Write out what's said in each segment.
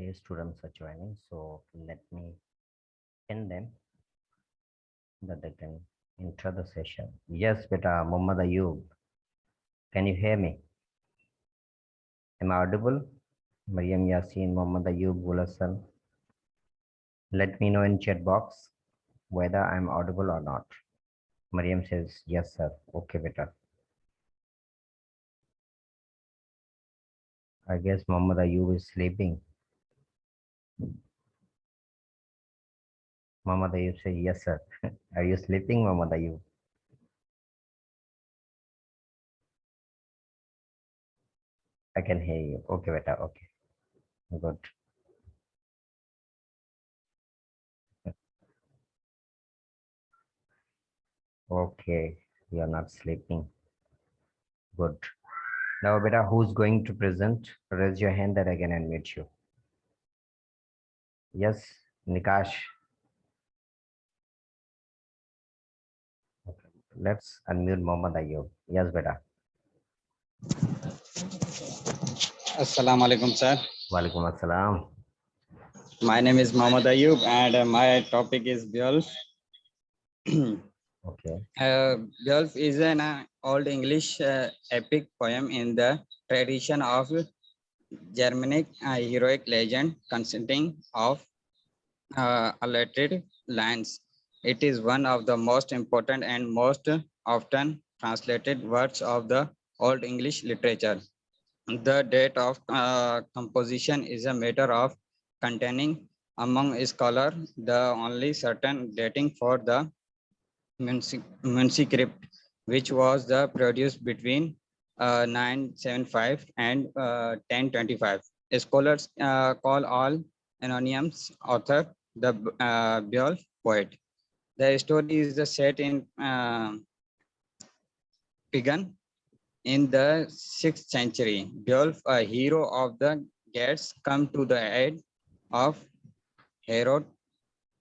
Okay, students are joining, so let me pin them that they can enter the session. Yes, beta, Muhammad Ayub, can you hear me? Am I audible? Mariam Yasin, Muhammad Ayub, Gulasan. Let me know in chat box whether I'm audible or not. Mariam says, yes, sir. Okay, beta. I guess Muhammad Ayub is sleeping. Muhammad Ayub says, yes, sir. Are you sleeping, Muhammad Ayub? I can hear you. Okay, beta. Okay, good. Okay, you are not sleeping. Good. Now, beta, who's going to present? Raise your hand that I can unmute you. Yes, Nikash. Okay. Let's unmute Mohammad Ayub. Yes, beta. Assalamu alaikum, sir. Walaikum assalam. My name is Mohammad Ayub and my topic is Beowulf. Okay. Beowulf is an old English epic poem in the tradition of Germanic heroic legend consisting of allotted lands. It is one of the most important and most often translated words of the Old English literature. The date of composition is a matter of containing among scholars the only certain dating for the manuscript, which was the produced between 975 and 1025. Scholars call all anonymous author the Beowulf poet. The story is the set in pagan in the 6th century. Beowulf, a hero of the Geats, come to the aid of Herod,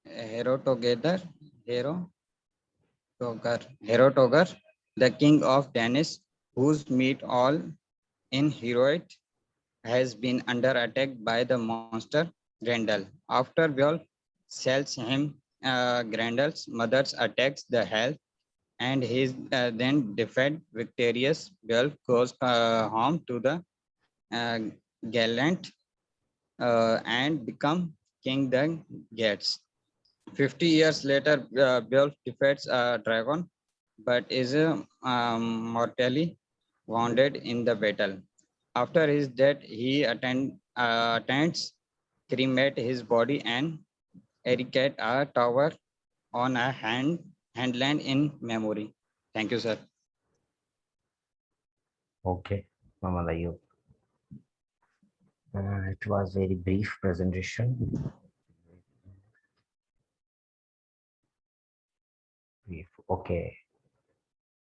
Herotoger, the king of Danish, whose meet all in heroic has been under attack by the monster Grendel. After Beowulf sells him, Grendel's mother attacks the hell and he is then defeated victorious. Beowulf goes home to the gallant and become king the Geats. 50 years later, Beowulf defeats a dragon, but is mortally wounded in the battle. After his death, he attends cremate his body and erect a tower on a handland in memory. Thank you, sir. Okay, Muhammad Ayub. It was very brief presentation. Brief. Okay.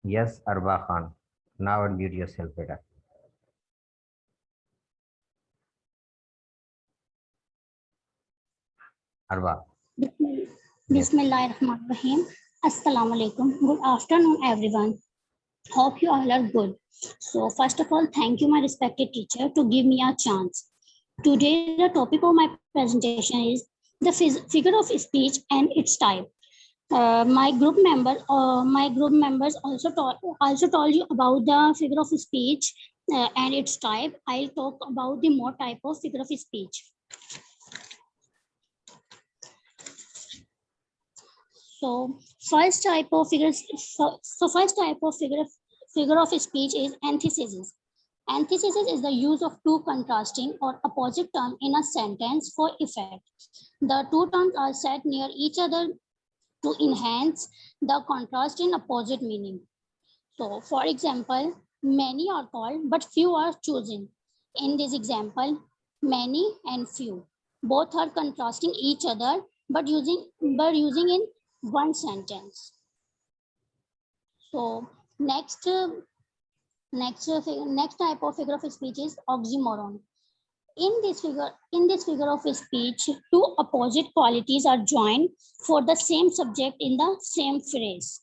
Yes, Arba Khan. Now unmute yourself, beta. Arba. Bismillahirrahmanirrahim. Assalamu alaikum. Good afternoon, everyone. Hope you all are good. So, first of all, thank you, my respected teacher, to give me a chance. Today, the topic of my presentation is the figure of speech and its type. My group members also told you about the figure of speech and its type. I'll talk about the more type of figure of speech. So first type of figure of speech is antithesis. Antithesis is the use of two contrasting or opposite terms in a sentence for effect. The two terms are set near each other to enhance the contrast in opposite meaning. So for example, many are called but few are chosen. In this example, many and few both are contrasting each other but using in one sentence. So next type of figure of speech is oxymoron. In this figure of speech, two opposite qualities are joined for the same subject in the same phrase.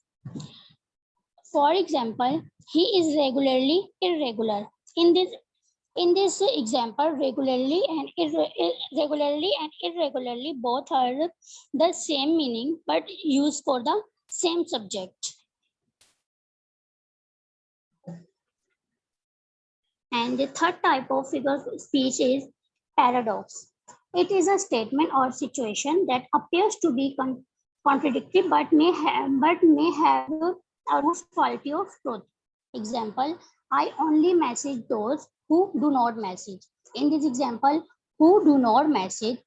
For example, he is regularly irregular. In In this example, regularly and irregularly both are the same meaning but used for the same subject. And the third type of figure of speech is paradox. It is a statement or situation that appears to be contradictory but may have a roots quality of truth. Example, I only message those who do not message. In this example, who do not message,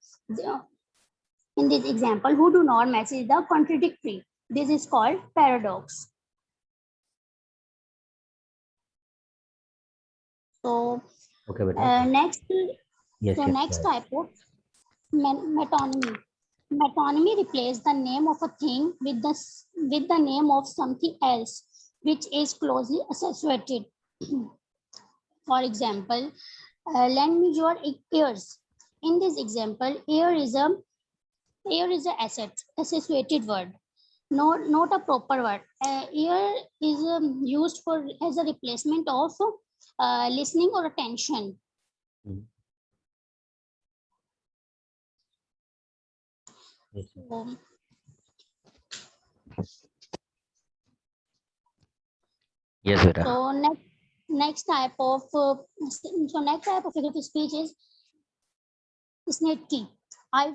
in this example, who do not message the contradictory. This is called paradox. So Okay, beta. next, Yes, so yes, next yes. type of metonymy. Metonymy replaces the name of a thing with the name of something else, which is closely associated. For example, lend me your ears. In this example, ear is a asset associated word, not a proper word. Ear is used for as a replacement of listening or attention. Mhm. Yes, yes. So, Yes, beta. so next type of figure of speech is snake. I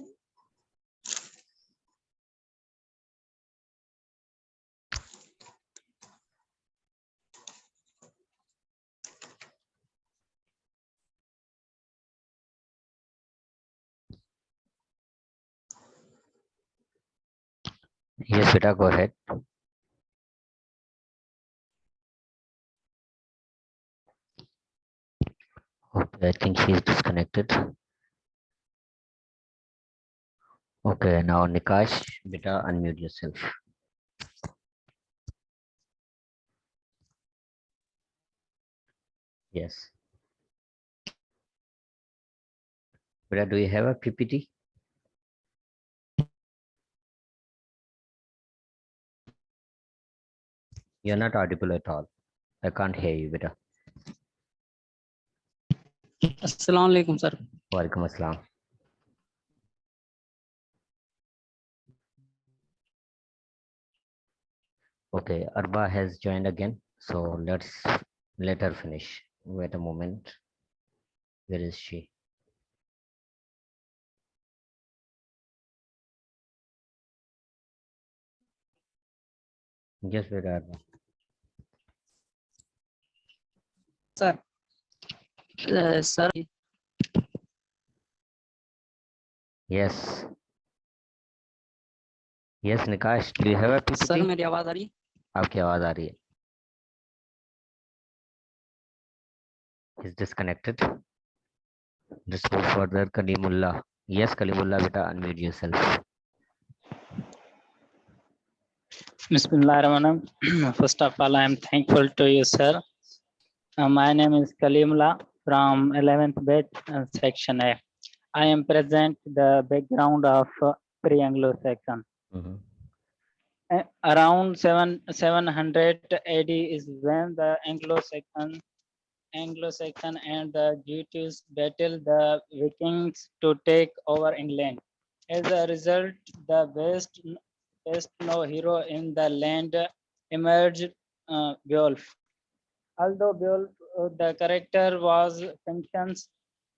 Yes, beta, go ahead. Okay, I think she's disconnected. Okay, now Nikash, beta, unmute yourself. Yes. Beta, do you have a PPT? You're not audible at all. I can't hear you, beta. Assalamu alaikum, sir. Walaikum assalam. Okay, Arba has joined again. So let's let her finish. Wait a moment. Where is she? Yes, beta, Arba. Sir. Sir. Yes. Yes, Nikash, do you have a PPT? Sir मेरी आवाज आ रही है? आपकी आवाज आ रही है. He's disconnected. Let's move further. Kalimullah. Yes, Kalimullah, beta, unmute yourself. Bismillahirrahmanirrahim. First of all, I am thankful to you, sir. My name is Kalimullah from 11th Bed, Section A. I am present the background of pre-Anglo-Saxon. Mhm. Around 700 AD is when the Anglo-Saxon and the Jutes battled the Vikings to take over England. As a result, the best known hero in the land emerged, Beowulf. Although Beowulf, the character was fictions,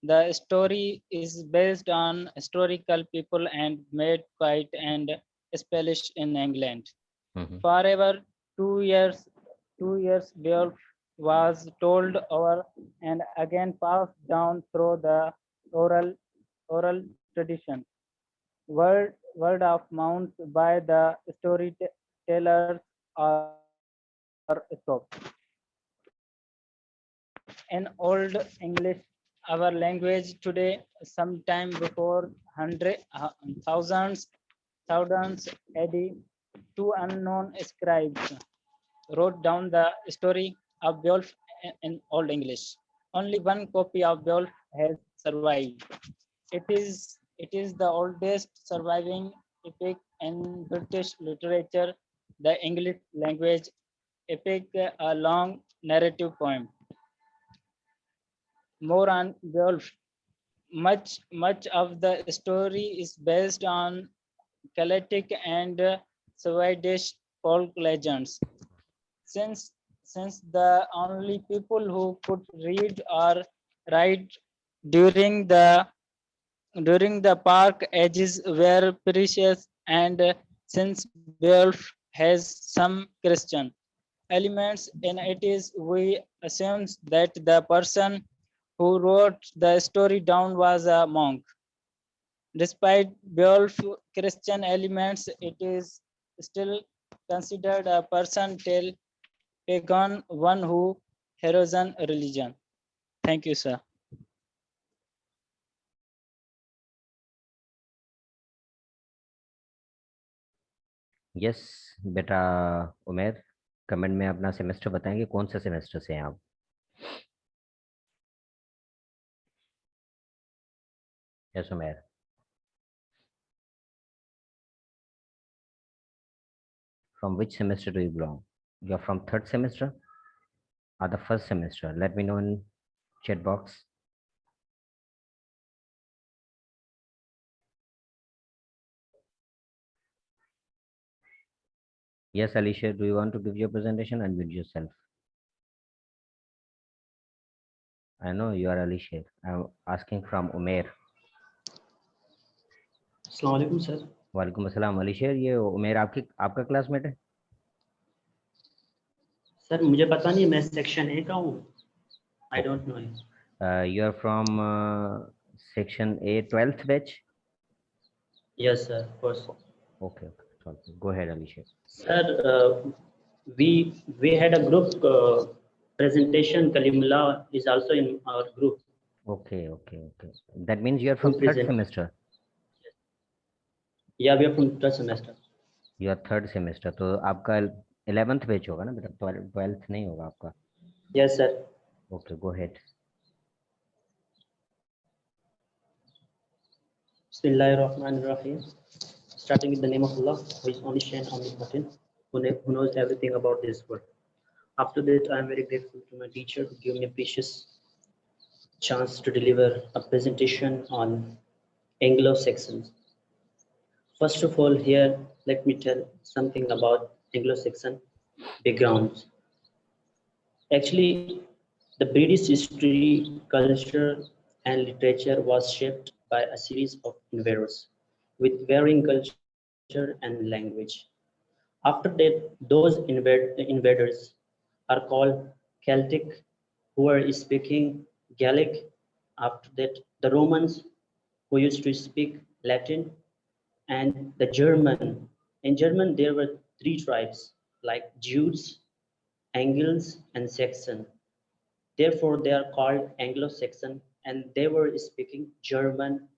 the story is based on historical people and made quite and established in England. Mhm. Forever 2 years Beowulf was told over and again passed down through the oral tradition. Word of mouth by the storytellers or so. In Old English, our language today, sometime before thousands AD, two unknown scribes wrote down the story of Beowulf in Old English. Only one copy of Beowulf has survived. It is the oldest surviving epic in British literature, the English language epic, a long narrative poem. more on Beowulf. Much of the story is based on Celtic and Swedish folk legends. Since the only people who could read or write during the Dark Ages were precious, and since Beowulf has some Christian elements in it, is we assume that the person who wrote the story down was a monk. Despite Beowulf Christian elements, it is still considered a person tale pagan one who heroes religion. Thank you, sir. Yes बेटा उमेर, comment में अपना semester बताएंगे, कौन से semester से हैं आप? Yes Umer. From which semester do you belong? You are from third semester or the first semester? Let me know in chat box. Yes, Alicia, do you want to give your presentation? Unmute yourself. I know you are Alicia. I'm asking from Umair. अस्सलाम वालेकुम sir. वालेकुम अस्सलाम. Alicia, ये उमेर आपका classmate है? Sir मुझे पता नहीं, मैं सेक्शन ए का हूँ. I don't know. You are from section A, 12th batch? Yes sir, of course. Okay. Go ahead, Alicia. Sir, we had a group presentation. Kalimullah is also in our group. Okay. That means you are from third semester. Yeah, we are from third semester. You are third semester. तो आपका 11th batch होगा ना बेटा, 12th नहीं होगा आपका? Yes sir. Okay, go ahead. Bismillahirrahmanirrahim. Starting with the name of Allah, who is omniscient, omnipotent, who knows everything about this world. After that, I am very grateful to my teacher who gave me a precious chance to deliver a presentation on Anglo-Saxons. First of all, here, let me tell something about Anglo-Saxon backgrounds. Actually, the British history, culture, and literature was shaped by a series of invaders with varying culture and language. After that, those invaders are called Celtic, who are speaking Gaelic. After that, the Romans, who used to speak Latin, and the German. In German, there were three tribes like Jews, Angles, and Saxon. Therefore, they are called Anglo-Saxon, and they were speaking German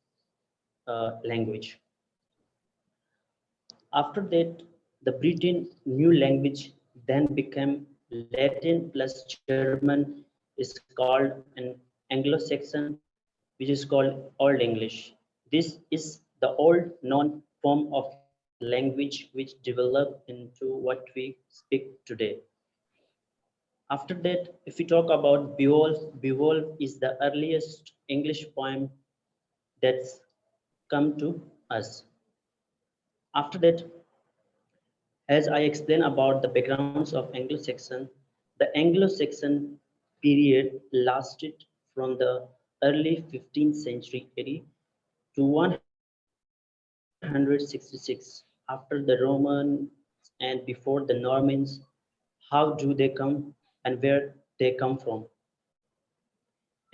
language. After that, the Britain new language then became Latin plus German is called an Anglo-Saxon, which is called Old English. This is the old known form of language which developed into what we speak today. After that, if we talk about Beowulf, Beowulf is the earliest English poem that's come to us. After that, as I explain about the backgrounds of Anglo-Saxon, the Anglo-Saxon period lasted from the early 15th century AD to 166 after the Romans and before the Normans. How do they come and where they come from?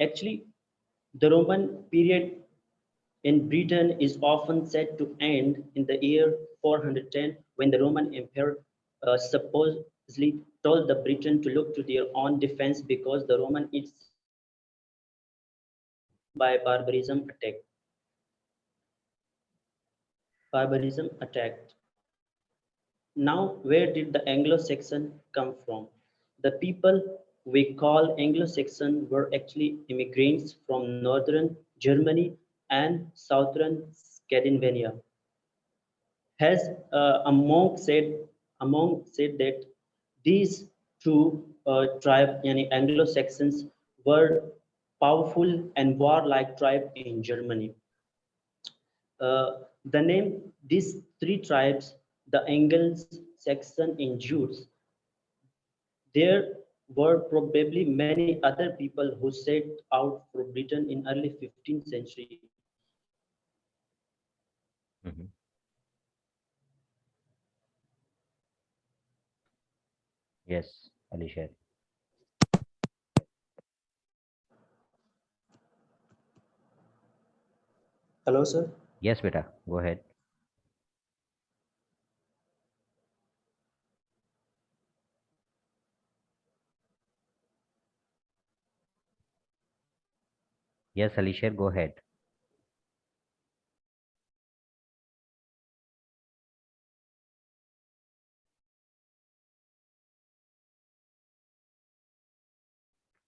Actually, the Roman period in Britain is often said to end in the year 410 when the Roman Empire supposedly told the Britain to look to their own defense because the Roman itself by barbarism attacked. Now, where did the Anglo-Saxon come from? The people we call Anglo-Saxon were actually immigrants from northern Germany and southern Scandinavia. As a monk said that these two tribes, Anglo-Saxons, were powerful and warlike tribe in Germany. The name these three tribes, the Anglo-Saxon and Jews, there were probably many other people who set out for Britain in early 15th century. Mhm. Yes, Alisher. Hello, sir. Yes, beta, go ahead. Yes, Alisher, go ahead.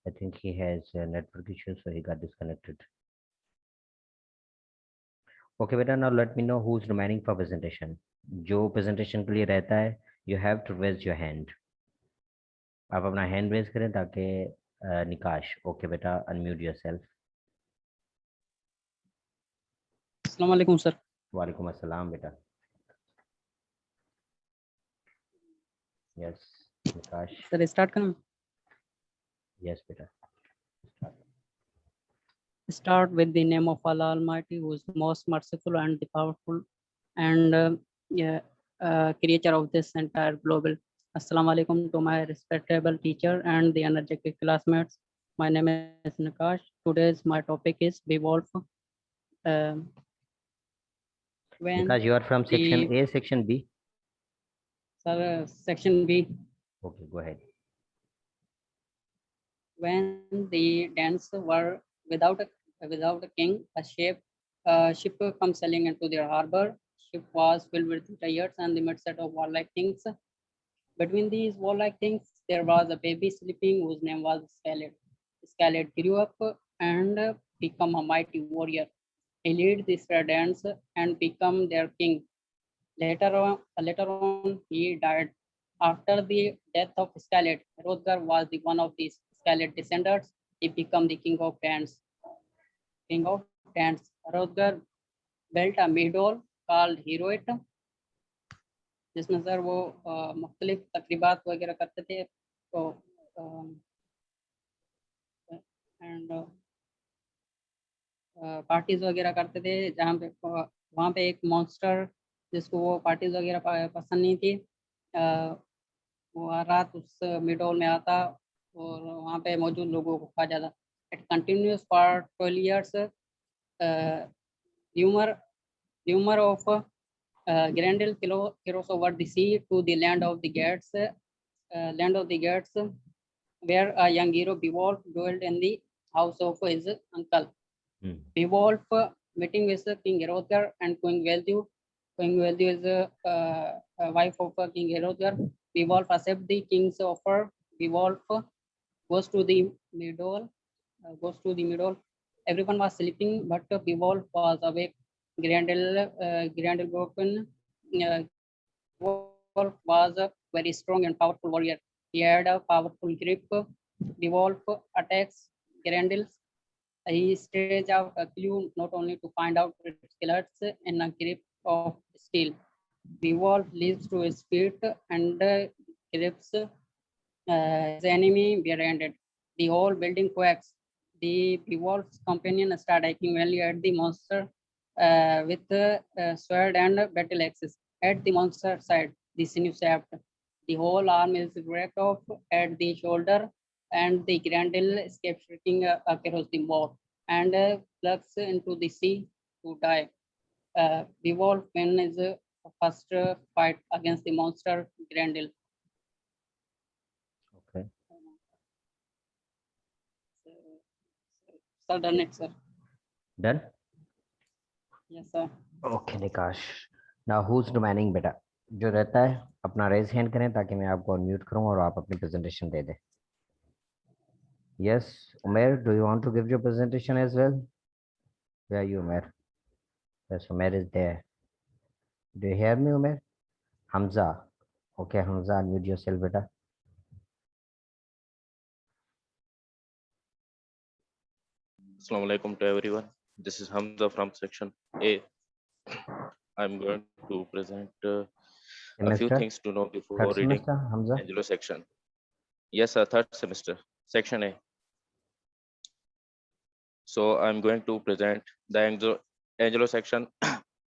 I think he has network issues, so he got disconnected. Okay, beta, now let me know who's remaining for presentation. जो presentation के लिए रहता है, you have to raise your hand. आप अपना hand raise करें ताकि Nikash. Okay, beta, unmute yourself. अस्सलाम वालेकुम सर। वालेकुम अस्सलाम बेटा. Yes, निकाश. सर स्टार्ट करें? Yes, beta. Start with the name of Allah Almighty, who is most merciful and the powerful, and creator of this entire global. Assalamu alaikum to my respectable teacher and the energetic classmates. My name is Nakash. Today's my topic is Beowulf. When Nikash, you are from section the A, section B? section B. Okay, go ahead. When the Danes were without a king, a ship comes sailing into their harbor. Ship was filled with chariots and the midset of warlike kings. Between these warlike kings, there was a baby sleeping whose name was Scarlet. Scarlet grew up and become a mighty warrior. He led the Danes and become their king. Later on, he died. After the death of Scarlet, Hrothgar was the one of these Scarlet descendants. He became the king of Danes. Hrothgar built a meadow called Heroit, जिसमें sir वो मुख्तलिफ तकरीबात वगैरह करते थे, तो and parties वगैरह करते थे, जहाँ पे वहाँ पे एक मॉन्स्टर जिसको वो पार्टीज वगैरह पसंद नहीं थी, वो हर रात उस मिडोल में आता और वहाँ पे मौजूद लोगों को खा जाता. It continuous for 12 years. Rumor of Grendel cross over the sea to the land of the Geats, where a young hero Beowulf dwelled in the house of his uncle. Beowulf meeting with King Hrothgar and Queen Veldhu. Queen Veldhu is a wife of King Hrothgar. Beowulf accepts the king's offer. Beowulf goes to the middle. Everyone was sleeping, but Beowulf was awake. Grendel broken. Beowulf was a very strong and powerful warrior. He had a powerful grip. Beowulf attacks Grendel. He stretches out a clue not only to find out its killers in a grip of steel. Beowulf leaps to his feet and grips his enemy barehanded. The whole building quakes. The Beowulf's companion start hiking valley at the monster with sword and battle axes. At the monster side, the sinew shaft. The whole arm is wrapped off at the shoulder, and the Grendel escapes shrieking across the moor and plugs into the sea to die. Beowulf wins his first fight against the monster Grendel. Okay. Sir, done it, sir. Done? Yes, sir. Okay, Nikash. Now who's remaining बेटा? जो रहता है अपना raise hand करें ताकि मैं आपको unmute करूं और आप अपनी presentation दे दें. Yes, Umair, do you want to give your presentation as well? Where are you, Umair? Yes, Umair is there. Do you hear me, Umair? Hamza. Okay, Hamza, unmute yourself, beta. Assalamu alaikum to everyone. This is Hamza from section A. I'm going to present a few Semester, things to know before third reading semester, Hamza. Anglo section. Yes, sir, third semester, section A. So I'm going to present the Anglo section,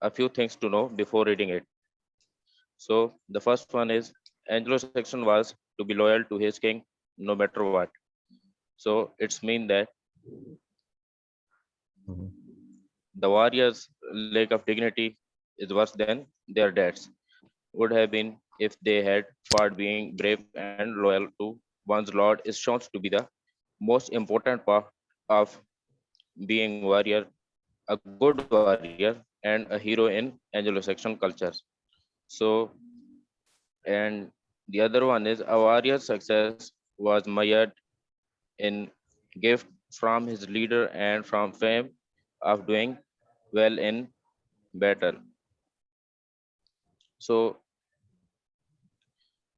a few things to know before reading it. So the first one is Anglo section was to be loyal to his king no matter what. So it's mean that Mhm. the warriors' lack of dignity is worse than their deaths would have been if they had fought. Being brave and loyal to one's lord is shown to be the most important part of being warrior, a good warrior and a hero in Anglo-Saxon cultures. So, and the other one is a warrior's success was mired in gift from his leader and from fame of doing well in battle. So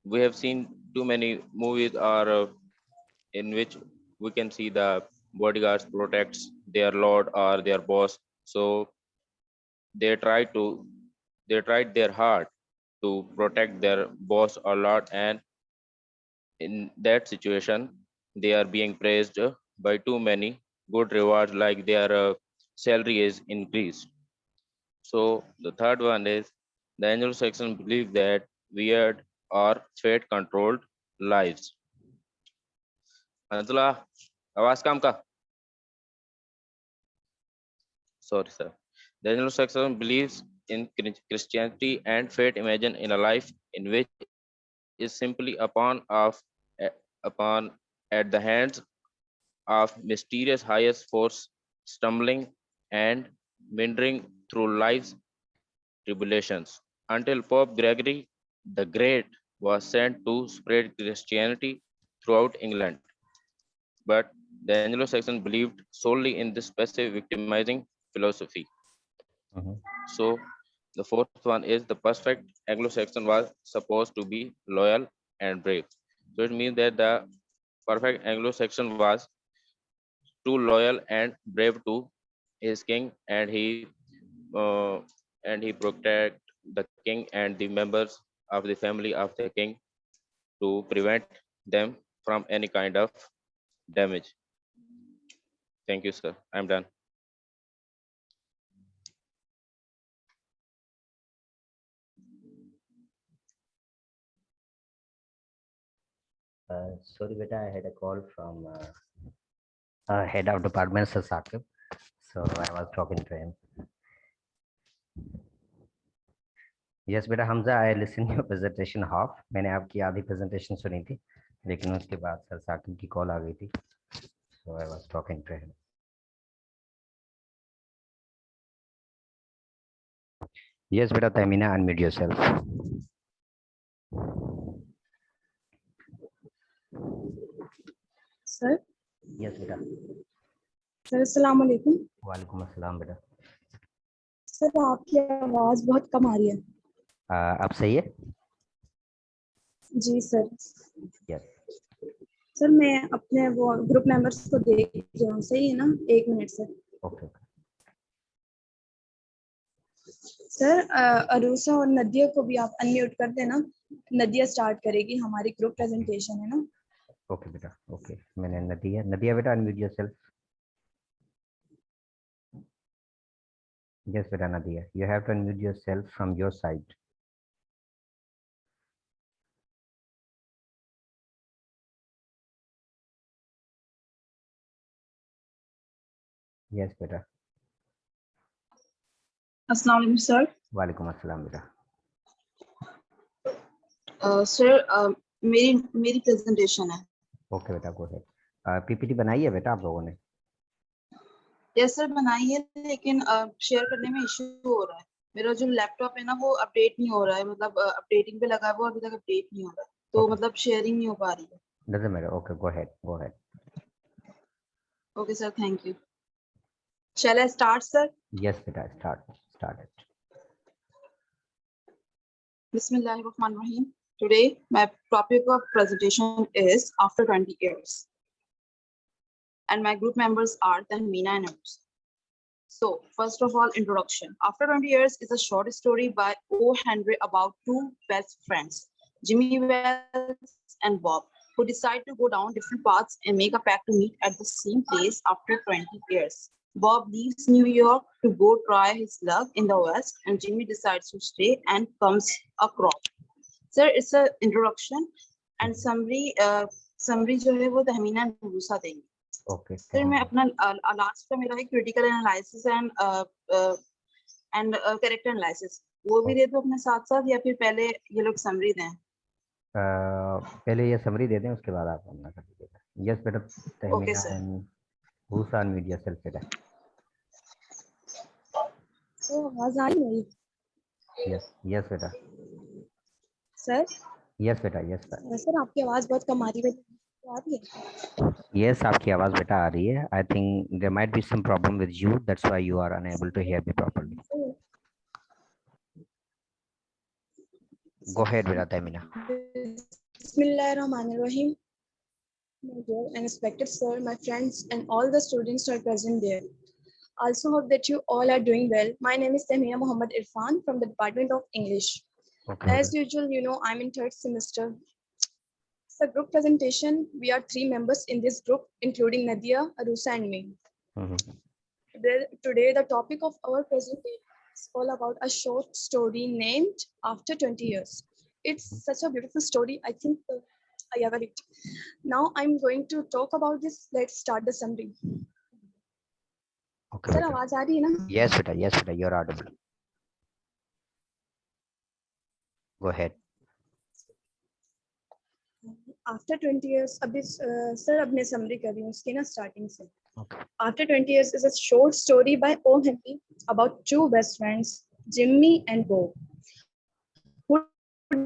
we have seen too many movies are in which we can see the bodyguards protects their lord or their boss. So they try to they tried their hard to protect their boss or lord, and in that situation they are being praised by too many good rewards like their salary is increased. So the third one is the Anglo-Saxon believe that weird or fate controlled lives. अंतला आवाज काम का sorry sir. The Anglo-Saxon believes in Christianity and fate imagine in a life in which is simply upon at the hands of mysterious highest force, stumbling and meandering through life's tribulations until Pope Gregory the Great was sent to spread Christianity throughout England. But the Anglo-Saxon believed solely in this passive victimizing philosophy. Mhm. So the fourth one is the perfect Anglo-Saxon was supposed to be loyal and brave. So it means that the perfect Anglo-Saxon was too loyal and brave to his king, uh, and he protect the king and the members of the family of the king to prevent them from any kind of damage. Thank you, sir. I'm done. Sorry, beta, I had a call from head of department, Sir Saqib. So I was talking to him. Yes, beta Hamza, I listened your presentation half. मैंने आपकी आधी presentation सुनी थी, लेकिन उसके बाद sir Saqib की call आ गई थी. So I was talking to him. Yes, beta Tamina, unmute yourself. Sir Yes, beta. Sir अस्सलाम वालेकुम वालेकुम अस्सलाम बेटा. सर आपकी आवाज बहुत कम आ रही है. अब सही है? जी सर. Yes. सर मैं अपने वो ग्रुप मेंबर्स को देख रही हूँ. सही है ना? एक minute sir. Okay. Sir Aroosa और नदिया को भी आप अनम्यूट कर देना. नदिया स्टार्ट करेगी, हमारी ग्रुप प्रेजेंटेशन है ना. Okay, बेटा. Okay. मैंने नदिया बेटा unmute yourself. Yes, बेटा Nadia. You have to unmute yourself from your side. Yes, बेटा. अस्सलाम वालेकुम सर. वालेकुम अस्सलाम बेटा. सर मेरी प्रेजेंटेशन है. ओके बेटा, गो अहेड. पीपीटी बनाई है बेटा आप लोगों ने? यस सर बनाई है, लेकिन शेयर करने में इशू हो रहा है. मेरा जो लैपटॉप है ना वो अपडेट नहीं हो रहा है, मतलब अपडेटिंग पे लगा है वो, अभी तक अपडेट नहीं हो रहा है, तो मतलब शेयरिंग नहीं हो पा रही है. Doesn't matter. Okay, go ahead. Go ahead. Okay sir, thank you. Shall I start, sir? Yes, बेटा, start it. Bismillahirrahmanirrahim. Today, my topic of presentation is after 20 years. and my group members are Tahmina and Arusa. So, first of all, introduction. After 20 years is a short story by O. Henry about two best friends, Jimmy Wells and Bob, who decide to go down different paths and make a pact to meet at the same place after 20 years. Bob leaves New York to go try his luck in the West, and Jimmy decides to stay and comes across. Sir, it's an introduction and summary जो है वो Tahmina and Arusa देंगी. Okay. Sir मैं अपना last का मेरा है critical analysis and character analysis वो भी दे दो अपने साथ साथ या फिर पहले ये लोग समरी दें. पहले ये समरी दे दें उसके बाद आप अपना कर दीजिएगा. यस बेटा Tahmina sir. And Arusa and media self बेटा. तो आवाज आ रही है यस बेटा. सर? यस बेटा. यस सर आपकी आवाज बहुत कम आ रही है. आ रही है? यस आपकी आवाज बेटा आ रही है. I think there might be some problem with you, that's why you are unable to hear me properly. Go ahead बेटा Tahmina. Bismillahirrahmanirrahim. My dear and respected sir, my friends and all the students who are present there. Also hope that you all are doing well. My name is Tahmina Muhammad Irfan from the Department of English. Okay. As usual, you know, I'm in third semester. It's a group presentation. We are 3 members in this group, including Nadia, Arusa, and me. Today, the topic of our presentation is all about a short story named After 20 Years. It's such a beautiful story. I think I ever read. Now I'm going to talk about this. Let's start the summary. Okay. Sir, आवाज आ रही है ना? Yes बेटा. Yes बेटा. You're audible. Go ahead. After 20 years, अभी sir अब मैं summary कर रही हूँ उसकी ना starting से. Okay. After 20 years is a short story by O. Henry about two best friends, Jimmy and Bob, who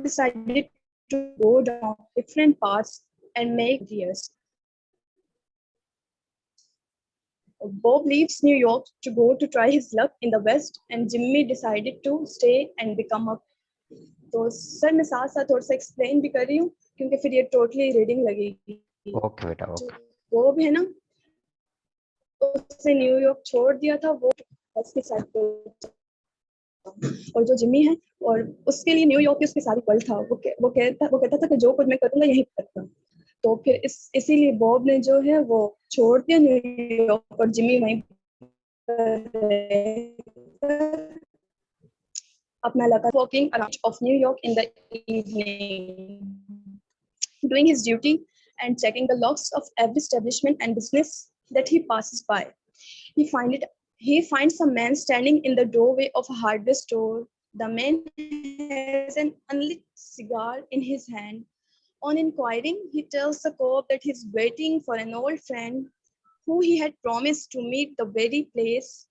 decided to go down different paths and make years. Bob leaves New York to go to try his luck in the West, and Jimmy decided to stay and become a. तो sir मैं साथ साथ थोड़ा सा explain भी कर रही हूँ क्योंकि फिर ये टोटली रीडिंग लगेगी. ओके बेटा. ओके. वो भी है ना उसने न्यूयॉर्क छोड़ दिया था वो बस के साथ और जो जिमी है और उसके लिए न्यूयॉर्क उसकी सारी वर्ल्ड था. वो कहता था कि जो कुछ मैं करूँगा यही करता. तो फिर इसीलिए बॉब ने जो है वो छोड़ दिया न्यूयॉर्क और जिमी वहीं अपना लगा walking around of New York in the evening, doing his duty and checking the locks of every establishment and business that he passes by. He finds a man standing in the doorway of a hardware store. The man has an unlit cigar in his hand. On inquiring, he tells the cop that he's waiting for an old friend who he had promised to meet the very place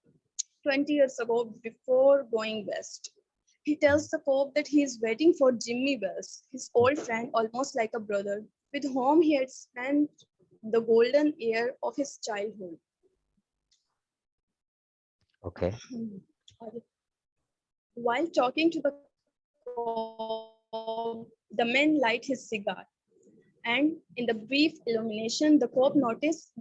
20 years ago before going west. He tells the cop that he is waiting for Jimmy Wells, his old friend, almost like a brother, with whom he had spent the golden year of his childhood. Okay. While talking to the cop, the man light his cigar, and in the brief illumination, the cop noticed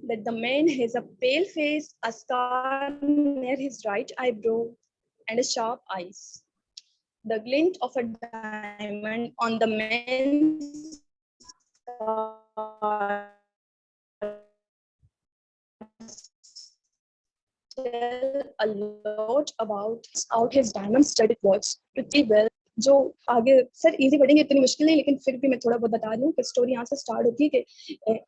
that the man has a pale face, a scar near his right eyebrow, and a sharp eyes. The glint of a diamond on the man's scar tell a lot about out his diamond-studded watch pretty well. जो आगे sir easy पढ़ेंगे इतनी मुश्किल नहीं लेकिन फिर भी मैं थोड़ा बहुत बता दूं कि स्टोरी यहाँ से स्टार्ट होती है कि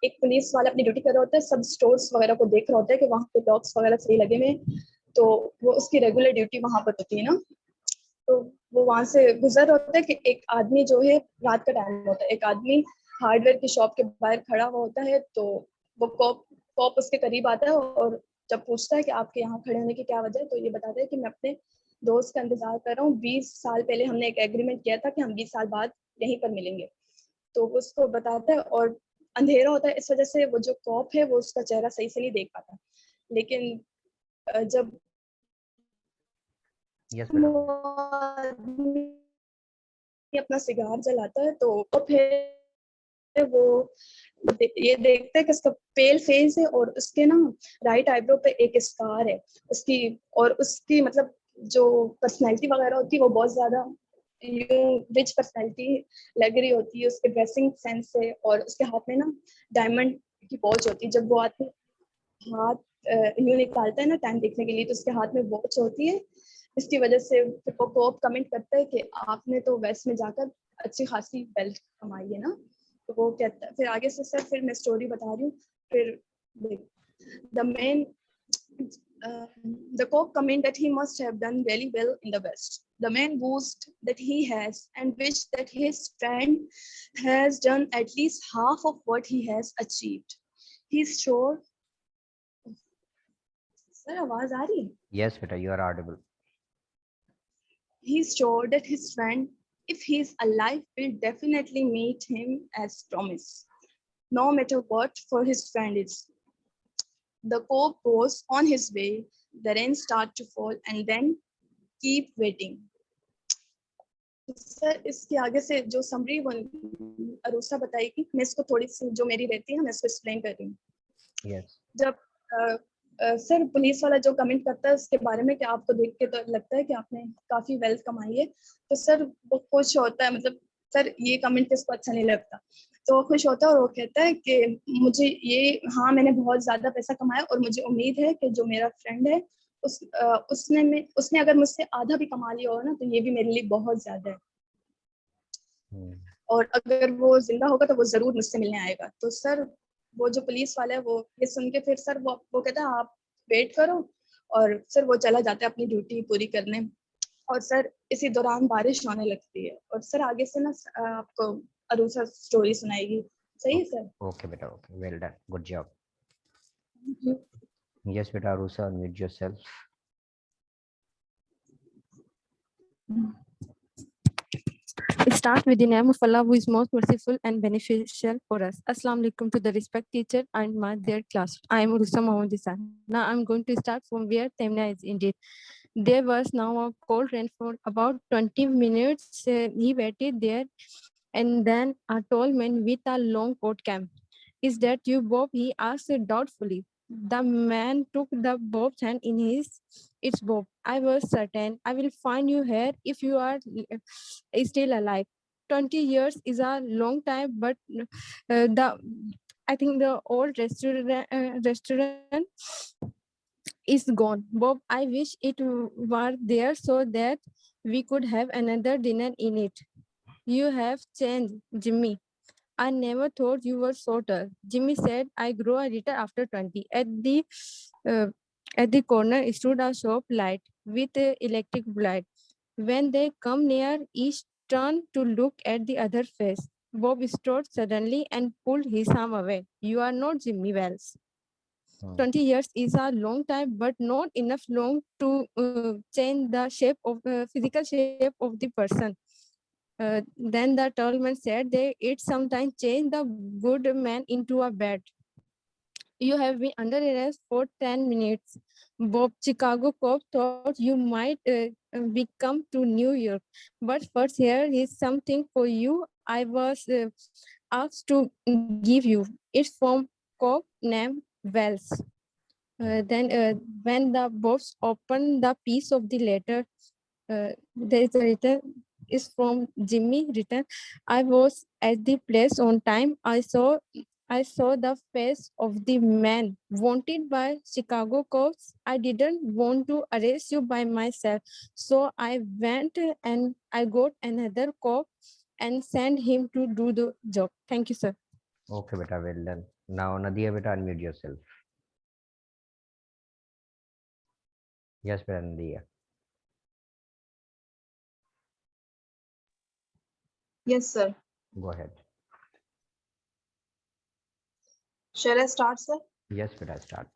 एक पुलिस वाला अपनी ड्यूटी कर रहा होता है, सब स्टोर्स वगैरह को देख रहा होता है कि वहाँ पे लॉक्स वगैरह सही लगे हुए, तो वो उसकी रेगुलर ड्यूटी वहाँ पर होती है ना. तो वो वहाँ से गुजर होता है कि एक आदमी जो है रात का टाइम होता है, एक आदमी हार्डवेयर की शॉप के बाहर खड़ा हुआ होता है. तो वो कॉप उसके करीब आता है और जब पूछता है कि आपके यहाँ खड़े होने की क्या वजह है, तो ये बताता है कि मैं अपने दोस्त का इंतजार कर रहा हूँ. 20 साल पहले हमने एक एग्रीमेंट किया था कि हम 20 साल बाद यहीं पर मिलेंगे. तो वो उसको बताता है और अंधेरा होता है, इस वजह से वो जो कॉप है वो उसका चेहरा सही से नहीं देख पाता. लेकिन जब अपना सिगार जलाता है तो फिर वो ये देखता है कि उसका पेल फेस है और उसके ना राइट आईब्रो पे एक स्कार है उसकी, और उसकी मतलब जो पर्सनैलिटी वगैरह होती है वो बहुत ज्यादा रिच पर्सनैलिटी लग रही होती है उसके ड्रेसिंग सेंस से, और उसके हाथ में ना डायमंड की वॉच होती है। जब वो आदमी हाथ यूं निकालता है ना टाइम देखने के लिए, तो उसके हाथ में वॉच होती है। इसकी वजह से फिर वो कोप कमेंट करता है कि आपने तो वेस्ट में जाकर अच्छी खासी वेल्थ कमाई है ना। तो वो कहता है फिर आगे से, सर फिर मैं स्टोरी बता रही हूँ। फिर the main the Coke comment that he must have done really well in the West. The man boast that he has and wish that his friend has done at least half of what he has achieved. He's sure. Sir, आवाज आ रही है? Yes, beta, you are audible. He's sure that his friend, if he is alive, will definitely meet him as promised, no matter what for his friend is. The Coke goes on his way, the rain starts to fall, and then keep waiting. Sir इसके आगे से जो summary Aroosa बताएगी, मैं इसको थोड़ी सी जो मेरी रहती है ना, मैं इसको एक्सप्लेन कर रही हूँ। Yes. जब सर पुलिस वाला जो कमेंट करता है उसके बारे में कि आपको देख के तो लगता है कि आपने काफी वेल्थ कमाई है, तो सर वो खुश होता है, मतलब सर ये कमेंट किसको अच्छा नहीं लगता, तो वो खुश होता है और वो कहता है कि मुझे ये, हाँ मैंने बहुत ज्यादा पैसा कमाया और मुझे उम्मीद है कि जो मेरा फ्रेंड है उसने अगर मुझसे आधा भी कमा लिया हो ना, तो ये भी मेरे लिए बहुत ज्यादा है, और अगर वो जिंदा होगा तो वो जरूर मुझसे मिलने आएगा। तो सर वो जो पुलिस वाला है वो ये सुन के फिर सर वो कहता है आप वेट करो, और सर वो चला जाता है अपनी ड्यूटी पूरी करने। और सर इसी दौरान बारिश होने लगती है, और सर आगे से ना आपको अरूसा स्टोरी सुनाएगी। सही है sir? Okay, beta. Okay, well done. Good job. Thank you. Yes, beta. Arusa, unmute yourself. It starts with the name of Allah, who is most merciful and beneficial for us. Assalamu alaikum to the respect teacher and my dear class. I am Rusa Mohammad Isan. Now I'm going to start from where Temna is indeed. There was now a cold rain for about 20 minutes. He waited there, and then a tall man with a long coat came. Is that you, Bob? He asked doubtfully. The man took the Bob's hand in his. It's Bob. I was certain I will find you here if you are still alive. 20 years is a long time, but I think the old restaurant is gone. Bob, I wish it were there so that we could have another dinner in it. You have changed, Jimmy. I never thought you were so tall. Jimmy said, I grow a little after 20. Uh, at the corner stood a shop light with electric light. When they come near, each turned to look at the other face. Bob stopped suddenly and pulled his arm away. You are not Jimmy Wells. 20 years is a long time, but not enough long to change the shape of physical shape of the person. Then the tall man said, it sometimes change the good man into a bad. You have been under arrest for 10 minutes. Bob, Chicago cop thought you might become to New York. But first, here is something for you I was asked to give you. It's from cop named Wells. Then when the boss opened the piece of the letter, there is a letter is from Jimmy written. I was at the place on time. I saw the face of the man wanted by Chicago cops. I didn't want to arrest you by myself. So I went and I got another cop and sent him to do the job. Thank you, sir. Okay, beta, well done. Now, Nadia, beta, unmute yourself. Yes, beta, Nadia. Yes, sir. Go ahead. Shall I start, sir? Yes, beta, start.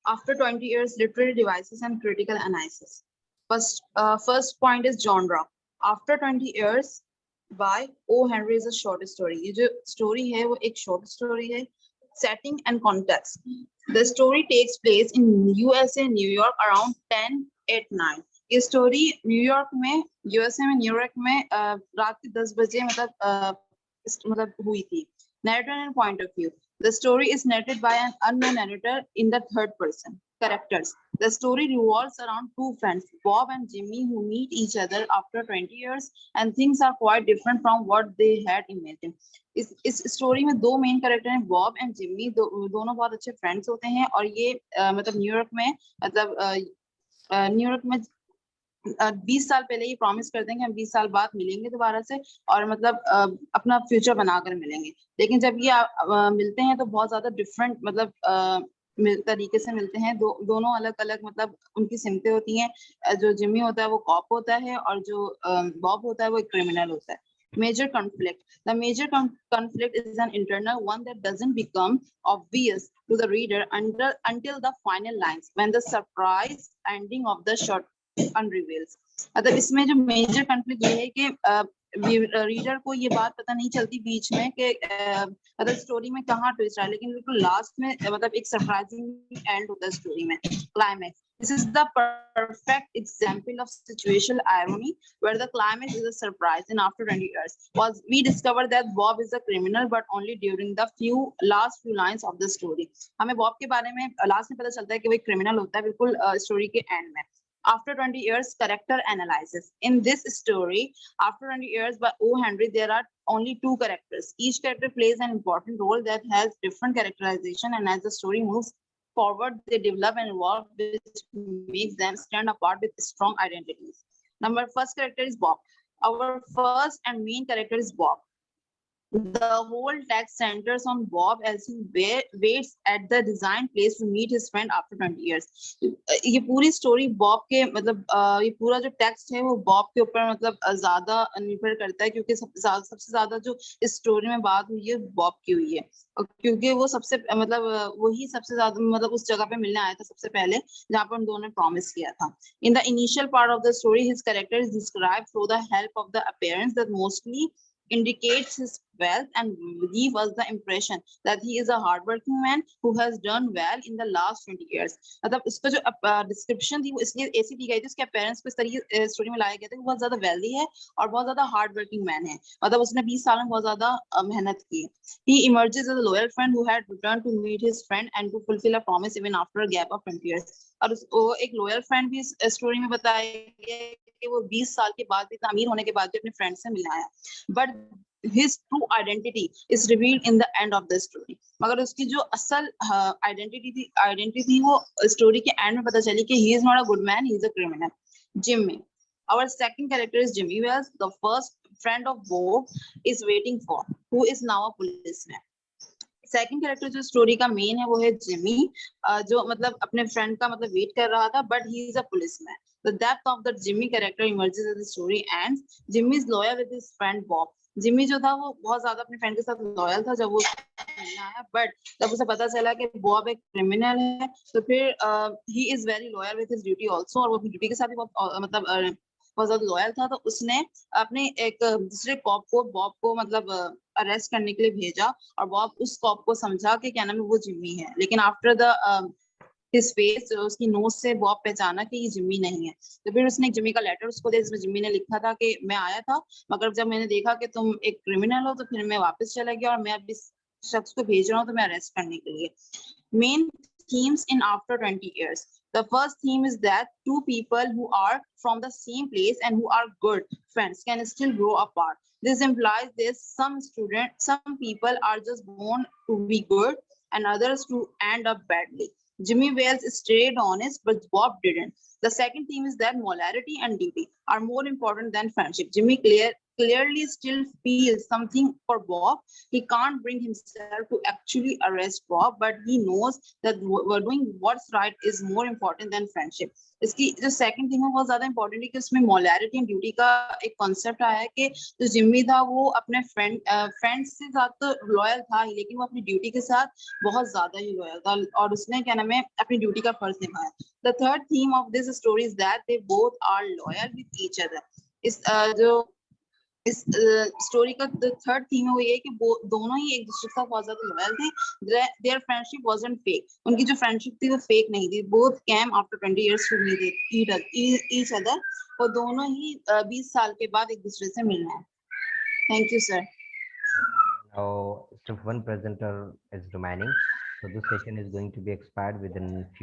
After 20 years, literary devices and critical analysis. First point is genre. After 20 years, by O. Henry is a short story. ये जो story है वो एक short story है. Setting and context. The story takes place in USA, New York, around 10 at 9. ये story New York में, USA में, New York में रात के 10 बजे मतलब मतलब हुई थी. Narrator and point of view. The story is narrated by an unknown narrator in the third person. Characters. The story revolves around two friends, Bob and Jimmy, who meet each other after 20 years, and things are quite different from what they had imagined. इस story में दो main character हैं, Bob and Jimmy. दोनों बहुत अच्छे friends होते हैं और ये मतलब न्यूयॉर्क में मतलब न्यूयॉर्क में 20 साल पहले ही प्रॉमिस करते हैं कि हम 20 साल बाद मिलेंगे दोबारा से और मतलब अपना फ्यूचर बनाकर मिलेंगे. लेकिन जब ये मिलते हैं तो बहुत ज्यादा डिफरेंट मतलब तरीके से मिलते हैं. दोनों अलग अलग मतलब उनकी सिमतें होती हैं. जो जिम्मी होता है वो कॉप होता है और जो बॉब होता है वो एक क्रिमिनल होता है. Major conflict. The major conflict is an internal one that doesn't become obvious to the reader until the final lines, when the surprise ending of the short unreveals. मतलब इसमें जो मेजर कॉन्फ्लिक्ट ये है कि reader को ये बात पता नहीं चलती बीच में कि मतलब स्टोरी में कहाँ ट्विस्ट है, लेकिन बिल्कुल लास्ट में मतलब एक सरप्राइजिंग एंड होता है स्टोरी में. Climax. This is the perfect example of situational irony, where the climax is a surprise. And after 20 years, we discovered that Bob is a criminal, but only during the last few lines of the story. हमें Bob के बारे में last में पता चलता है कि वो एक क्रिमिनल होता है बिल्कुल स्टोरी के एंड में. After 20 years, character analysis. In this story, after 20 years by O. Henry, there are only two characters. Each character plays an important role that has different characterization, and as the story moves forward, they develop and evolve, which makes them stand apart with strong identities. First character is Bob. Our first and main character is Bob. The whole text centers on Bob as he waits at the designed place to meet his friend after 20 years. ये पूरी story Bob के मतलब ये पूरा जो text है वो Bob के ऊपर मतलब ज्यादा निर्भर करता है, क्योंकि सबसे ज्यादा जो इस स्टोरी में बात हुई है बॉब की हुई है, और क्योंकि वो सबसे मतलब वही सबसे ज्यादा मतलब उस जगह पे मिलने आया था सबसे पहले जहाँ पर उन दोनों ने प्रॉमिस किया था. In the initial part of the story, his character is described through the help of the appearance that mostly indicates his wealth and give us the impression that he is a hardworking man who has done well in the last 20 years. मतलब उसका जो description थी वो इसलिए ऐसी दी गई थी, उसके अपेरेंस को इस तरीके स्टोरी में लाया गया था कि बहुत ज्यादा वेल्दी है और बहुत ज्यादा हार्ड वर्किंग मैन है. मतलब उसने 20 साल में बहुत ज्यादा मेहनत की. He emerges as a loyal friend who had returned to meet his friend and to fulfill a promise even after a gap of 20 years. और वो एक लॉयल फ्रेंड भी इस स्टोरी में बताया गया कि वो 20 साल के बाद भी, इतना अमीर होने के बाद भी अपने फ्रेंड से मिलने आया. But his true identity is revealed in the end of the story. मगर उसकी जो असल आइडेंटिटी थी वो स्टोरी के एंड में पता चली कि he is not a good man, he is a criminal. Jimmy. Our second character is Jimmy Wells, the first friend of Bob is waiting for, who is now a policeman. Second character जो story का main है वो है Jimmy, जो मतलब अपने friend का मतलब वेट कर रहा था, but he is a policeman. The depth of the Jimmy character emerges as the story ends. Jimmy is loyal with his friend Bob. Jimmy जो था वो बहुत ज्यादा अपने फ्रेंड के साथ लॉयल था जब वो मिलने आया, बट जब उसे पता चला कि बॉब एक क्रिमिनल है तो फिर he is very loyal with his duty also, और वो अपनी ड्यूटी के साथ भी बहुत मतलब बहुत ज्यादा लॉयल था. तो उसने अपने एक दूसरे कॉप को बॉब को मतलब अरेस्ट करने के लिए भेजा, और बॉब उस कॉप को समझा कि क्या नाम है वो जिम्मी है, लेकिन आफ्टर द हिज फेस उसकी नोज से बॉब पहचाना कि ये जिम्मी नहीं है. तो फिर उसने एक जिम्मी का लेटर उसको दिया जिसमें जिम्मी ने लिखा था कि मैं आया था, मगर जब मैंने देखा कि तुम एक क्रिमिनल हो तो फिर मैं वापस चला गया और मैं अब इस शख्स को भेज रहा हूँ तुम्हें अरेस्ट करने के लिए. Main themes in after 20 years. The first theme is that two people who are from the same place and who are good friends can still grow apart. This implies that some people are just born to be good and others to end up badly. Jimmy Wales stayed honest, but Bob didn't. The second theme is that morality and duty are more important than friendship. Jimmy clearly still feels something for Bob. He can't bring himself to actually arrest Bob, but he knows that doing what's right is more important than friendship. इसकी जो second thing है बहुत ज्यादा important है कि उसमें molarity and duty का एक कॉन्सेप्ट आया है कि जो जिम्मी था वो अपने फ्रेंड्स से साथ तो लॉयल था ही, लेकिन वो अपनी ड्यूटी के साथ बहुत ज्यादा ही लॉयल था और उसने क्या नाम है अपनी ड्यूटी का फर्ज निभाया. The third theme of this story is that they both are loyal with each other. इस स्टोरी का जो थर्ड थीम है वो ये कि वो दोनों ही एक दूसरे के साथ बहुत ज्यादा लॉयल थे. Their friendship wasn't fake. उनकी जो फ्रेंडशिप थी वो फेक नहीं थी. Both came after 20 years to meet each other. वो दोनों ही 20 साल के बाद एक दूसरे से मिलना है. Thank you sir. Now, still one presenter is remaining. So this session is going to be expired within few